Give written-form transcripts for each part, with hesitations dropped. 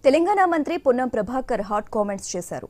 తెలంగాణ మంత్రి Ponnam Prabhakar hot comments చేశారు.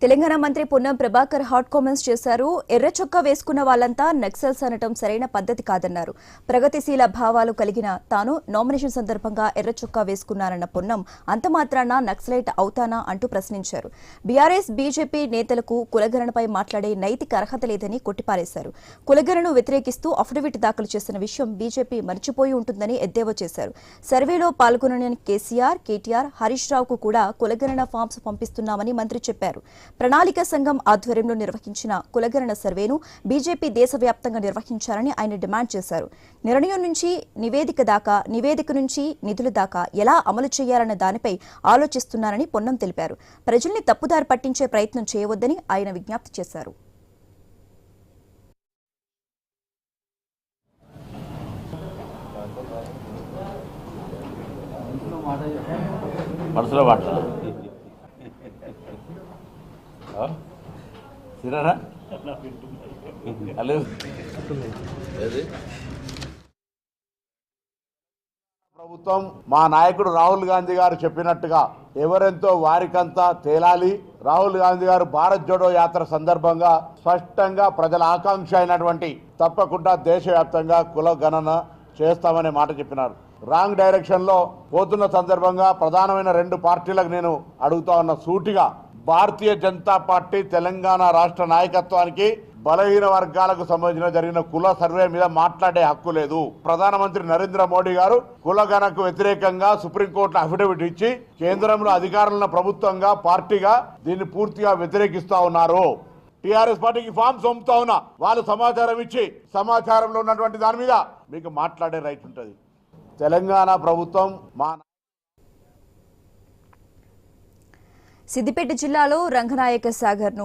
తెలంగాణ మంత్రి పొన్నం ప్రభాకర్ హాట్ కామెంట్స్ చేశారు. ఎర్ర చొక్కా వేసుకున్న వాళ్ళంతా నక్సల్స్ అనటం సరైన పద్ధతి కాదన్నారు. ప్రగతిశీల భావాలు కలిగిన తాను నామినేషన్ సందర్భంగా ఎర్ర చొక్కా వేసుకున్నారన్న పొన్నం అంత మాత్రాన నక్సలైట్ అవుతానా అంటూ ప్రశ్నించారు. బీఆర్ఎస్ బీజేపీ నేతలకు కులగణనపై మాట్లాడే నైతిక అర్హత లేదని కొట్టిపారేశారు. కులగణను వ్యతిరేకిస్తూ అఫిడవిట్ దాఖలు చేసిన విషయం బీజేపీ మర్చిపోయి ఉంటుందని ఎద్దేవా చేశారు. సర్వేలో పాల్గొనని కేసీఆర్, కేటీఆర్, హరీష్ రావుకు కూడా కులగణన ఫామ్స్ పంపిస్తున్నామని మంత్రి చెప్పారు. ప్రణాళిక సంఘం ఆధ్వర్యంలో నిర్వహించిన కులగణన సర్వేను బీజేపీ దేశవ్యాప్తంగా నిర్వహించాలని ఆయన డిమాండ్ చేశారు. నిర్ణయం నుంచి నివేదిక దాకా, నివేదిక నుంచి నిధుల దాకా ఎలా అమలు చేయాలన్న దానిపై ఆలోచిస్తున్నారని పొన్నం తెలిపారు. ప్రజల్ని తప్పుదారి పట్టించే ప్రయత్నం చేయవద్దని ఆయన విజ్ఞప్తి చేశారు. ప్రభుత్వం మా నాయకుడు రాహుల్ గాంధీ గారు చెప్పినట్టుగా ఎవరెంతో వారికంతా తేలాలి. రాహుల్ గాంధీ గారు భారత్ జోడో యాత్ర సందర్భంగా స్పష్టంగా ప్రజల ఆకాంక్ష అయినటువంటి తప్పకుండా దేశవ్యాప్తంగా కుల గణన చేస్తామనే మాట చెప్పినారు. రాంగ్ డైరెక్షన్ లో పోతున్న సందర్భంగా ప్రధానమైన రెండు పార్టీలకు నేను అడుగుతా ఉన్న సూటిగా, భారతీయ జనతా పార్టీ తెలంగాణ రాష్ట్ర నాయకత్వానికి బలహీన వర్గాలకు సంబంధించిన జరిగిన కుల సర్వే మీద మాట్లాడే హక్కు లేదు. ప్రధానమంత్రి నరేంద్ర మోడీ గారు కులగణకు వ్యతిరేకంగా సుప్రీంకోర్టులో అఫిడవిట్ ఇచ్చి కేంద్రంలో అధికారంలో ప్రభుత్వంగా పార్టీగా దీన్ని పూర్తిగా వ్యతిరేకిస్తా ఉన్నారు. టీఆర్ఎస్ పార్టీకి ఫామ్స్ పంపుతా ఉన్నా, వాళ్ళు సమాచారం ఇచ్చి సమాచారంలో ఉన్నటువంటి దాని మీద మీకు మాట్లాడే రైట్ ఉంటుంది. తెలంగాణ ప్రభుత్వం మా సిద్దిపేట జిల్లాలో రంగనాయక సాగర్